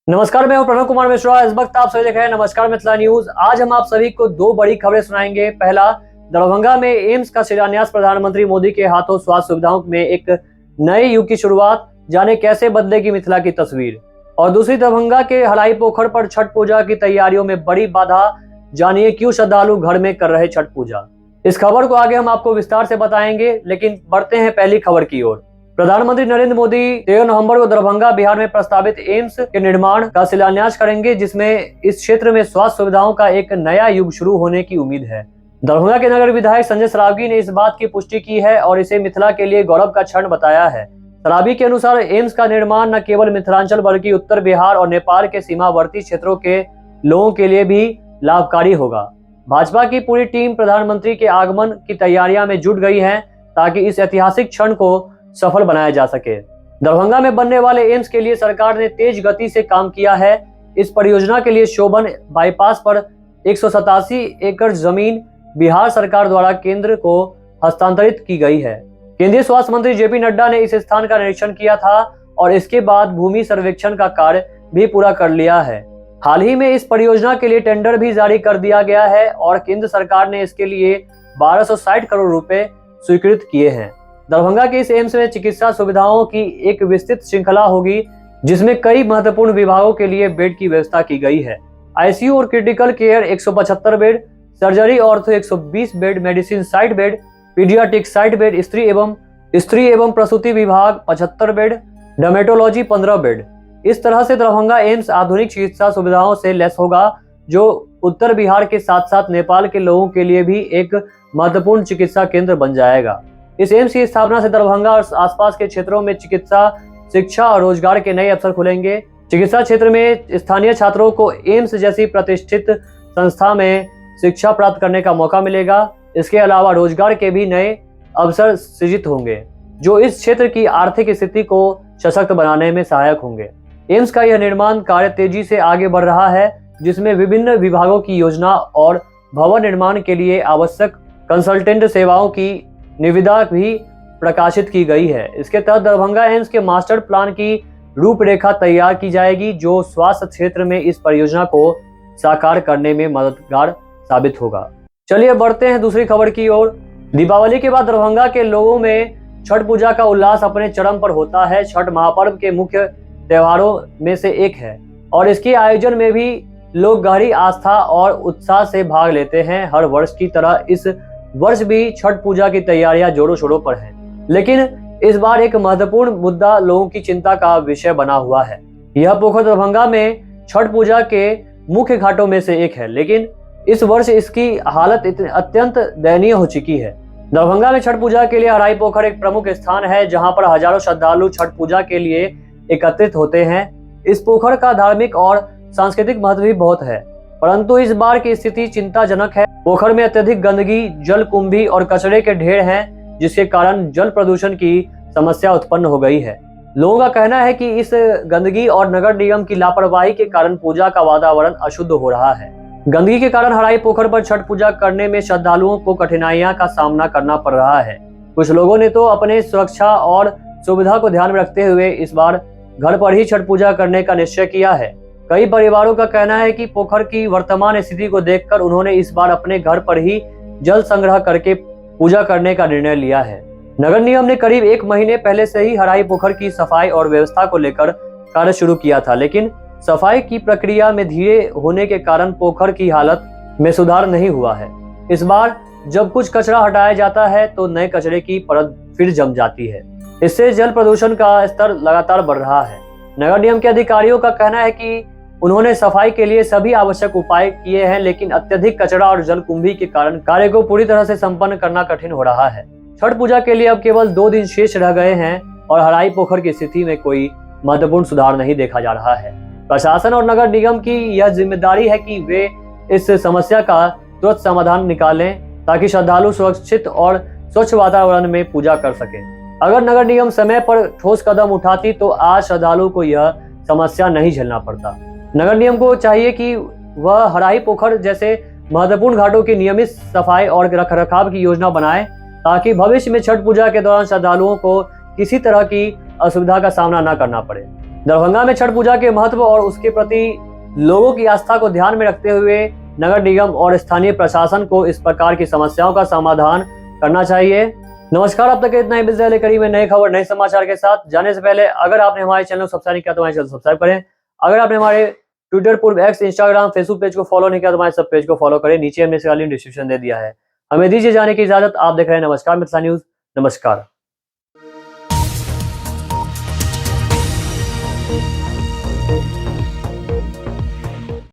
नमस्कार, मैं हूं प्रणव कुमार मिश्रा। इस वक्त आप सभी देख रहे हैं नमस्कार मिथिला न्यूज। आज हम आप सभी को दो बड़ी खबरें सुनाएंगे। पहला, दरभंगा में एम्स का शिलान्यास, प्रधानमंत्री मोदी के हाथों स्वास्थ्य सुविधाओं में एक नए युग की शुरुआत, जाने कैसे बदलेगी मिथिला की तस्वीर। और दूसरी, दरभंगा के हराई पोखर पर छठ पूजा की तैयारियों में बड़ी बाधा, जानिए क्यों श्रद्धालु घर में कर रहे छठ पूजा। इस खबर को आगे हम आपको विस्तार से बताएंगे, लेकिन बढ़ते हैं पहली खबर की ओर। प्रधानमंत्री नरेंद्र मोदी 13 नवंबर को दरभंगा बिहार में प्रस्तावित एम्स के निर्माण का शिलान्यास करेंगे, जिसमें इस क्षेत्र में स्वास्थ्य सुविधाओं का एक नया युग शुरू होने की उम्मीद है। दरभंगा के नगर विधायक संजय सरावगी ने इस बात की पुष्टि की है और इसे मिथिला के लिए गौरव का क्षण बताया है। सरावगी के अनुसार एम्स का निर्माण न केवल मिथिलांचल बल्कि उत्तर बिहार और नेपाल के सीमावर्ती क्षेत्रों के लोगों के लिए भी लाभकारी होगा। भाजपा की पूरी टीम प्रधानमंत्री के आगमन की तैयारियां में जुट गई है ताकि इस ऐतिहासिक क्षण को सफल बनाया जा सके। दरभंगा में बनने वाले एम्स के लिए सरकार ने तेज गति से काम किया है। इस परियोजना के लिए शोभन बाईपास पर 187 एकड़ जमीन बिहार सरकार द्वारा केंद्र को हस्तांतरित की गई है। केंद्रीय स्वास्थ्य मंत्री जेपी नड्डा ने इस स्थान का निरीक्षण किया था और इसके बाद भूमि सर्वेक्षण का कार्य भी पूरा कर लिया है। हाल ही में इस परियोजना के लिए टेंडर भी जारी कर दिया गया है और केंद्र सरकार ने इसके लिए 1260 करोड़ रुपए स्वीकृत किए हैं। दरभंगा के इस एम्स में चिकित्सा सुविधाओं की एक विस्तृत श्रृंखला होगी, जिसमें कई महत्वपूर्ण विभागों के लिए बेड की व्यवस्था की गई है। आईसीयू और critical care 175 bed, surgery ortho 120 bed, medicine 60 bed, paediatric 60 bed, स्त्री एवं प्रसूति विभाग 75 बेड, डर्मेटोलॉजी 15 बेड। इस तरह से दरभंगा एम्स आधुनिक चिकित्सा सुविधाओं से लैस होगा, जो उत्तर बिहार के साथ साथ नेपाल के लोगों के लिए भी एक महत्वपूर्ण चिकित्सा केंद्र बन जाएगा। इस एम्स की स्थापना से दरभंगा और आसपास के क्षेत्रों में चिकित्सा, शिक्षा और रोजगार के नए अवसर खुलेंगे। चिकित्सा क्षेत्र में स्थानीय छात्रों को एम्स जैसी प्रतिष्ठित संस्था में शिक्षा प्राप्त करने का मौका मिलेगा। इसके अलावा रोजगार के भी नए अवसर सृजित होंगे, जो इस क्षेत्र की आर्थिक स्थिति को सशक्त बनाने में सहायक होंगे। एम्स का यह निर्माण कार्य तेजी से आगे बढ़ रहा है, जिसमें विभिन्न विभागों की योजना और भवन निर्माण के लिए आवश्यक कंसल्टेंट सेवाओं की निविदा भी प्रकाशित की गई है। इसके तहत दरभंगा एम्स के मास्टर प्लान की रूपरेखा तैयार की जाएगी, जो स्वास्थ्य क्षेत्र में इस परियोजना को साकार करने में मददगार साबित होगा। चलिए बढ़ते हैं दूसरी खबर की ओर। दीपावली के बाद दरभंगा के लोगों में छठ पूजा का उल्लास अपने चरम पर होता है। छठ महापर्व के मुख्य त्योहारों में से एक है और इसके आयोजन में भी लोग गहरी आस्था और उत्साह से भाग लेते हैं। हर वर्ष की तरह इस वर्ष भी छठ पूजा की तैयारियां जोरों शोरों पर हैं, लेकिन इस बार एक महत्वपूर्ण मुद्दा लोगों की चिंता का विषय बना हुआ है। यह पोखर दरभंगा में छठ पूजा के मुख्य घाटों में से एक है, लेकिन इस वर्ष इसकी हालत अत्यंत दयनीय हो चुकी है। दरभंगा में छठ पूजा के लिए हराई पोखर एक प्रमुख स्थान है, जहां पर हजारों श्रद्धालु छठ पूजा के लिए एकत्रित होते हैं। इस पोखर का धार्मिक और सांस्कृतिक महत्व भी बहुत है, परंतु इस बार की स्थिति चिंताजनक है। पोखर में अत्यधिक गंदगी, जल कुंभी और कचरे के ढेर हैं, जिसके कारण जल प्रदूषण की समस्या उत्पन्न हो गई है। लोगों का कहना है कि इस गंदगी और नगर निगम की लापरवाही के कारण पूजा का वातावरण अशुद्ध हो रहा है। गंदगी के कारण हराई पोखर पर छठ पूजा करने में श्रद्धालुओं को कठिनाइयां का सामना करना पड़ रहा है। कुछ लोगों ने तो अपने सुरक्षा और सुविधा को ध्यान में रखते हुए इस बार घर पर ही छठ पूजा करने का निश्चय किया है। कई परिवारों का कहना है कि पोखर की वर्तमान स्थिति को देखकर उन्होंने इस बार अपने घर पर ही जल संग्रह करके पूजा करने का निर्णय लिया है। नगर निगम ने करीब 1 महीने पहले से ही हराई पोखर की सफाई और व्यवस्था को लेकर कार्य शुरू किया था, लेकिन सफाई की प्रक्रिया में धीरे होने के कारण पोखर की हालत में सुधार नहीं हुआ है। इस बार जब कुछ कचरा हटाया जाता है तो नए कचरे की परत फिर जम जाती है। इससे जल प्रदूषण का स्तर लगातार बढ़ रहा है। नगर निगम के अधिकारियों का कहना है कि उन्होंने सफाई के लिए सभी आवश्यक उपाय किए हैं, लेकिन अत्यधिक कचरा और जल कुंभी के कारण कार्य को पूरी तरह से संपन्न करना कठिन हो रहा है। छठ पूजा के लिए अब केवल 2 दिन शेष रह गए हैं और हराई पोखर की स्थिति में कोई महत्वपूर्ण सुधार नहीं देखा जा रहा है। प्रशासन और नगर निगम की यह जिम्मेदारी है कि वे इस समस्या का तुरंत समाधान निकालें, ताकि श्रद्धालु सुरक्षित और स्वच्छ वातावरण में पूजा कर सकें। अगर नगर निगम समय पर ठोस कदम उठाती तो आज श्रद्धालु को यह समस्या नहीं झेलना पड़ता। नगर निगम को चाहिए कि वह हराई पोखर जैसे महत्वपूर्ण घाटों की नियमित सफाई और रखरखाव की योजना बनाए, ताकि भविष्य में छठ पूजा के दौरान श्रद्धालुओं को किसी तरह की असुविधा का सामना न करना पड़े। दरभंगा में छठ पूजा के महत्व और उसके प्रति लोगों की आस्था को ध्यान में रखते हुए नगर निगम और स्थानीय प्रशासन को इस प्रकार की समस्याओं का समाधान करना चाहिए। नमस्कार, अब तक इतना ही। मिलते हैं करीब में नए खबर नए समाचार के साथ। जाने से पहले अगर आपने हमारे चैनल को सब्सक्राइब नहीं किया तो हमारे चैनल सब्सक्राइब करें। अगर आपने हमारे ट्विटर, पूर्व एक्स, इंस्टाग्राम, फेसबुक पेज को फॉलो नहीं किया तो हमारे सब पेज को फॉलो करें। नीचे हमने इसका लिंक डिस्क्रिप्शन दे दिया है। हमें दीजिए जाने की इजाजत। आप देख रहे हैं नमस्कार मिथिला न्यूज। नमस्कार।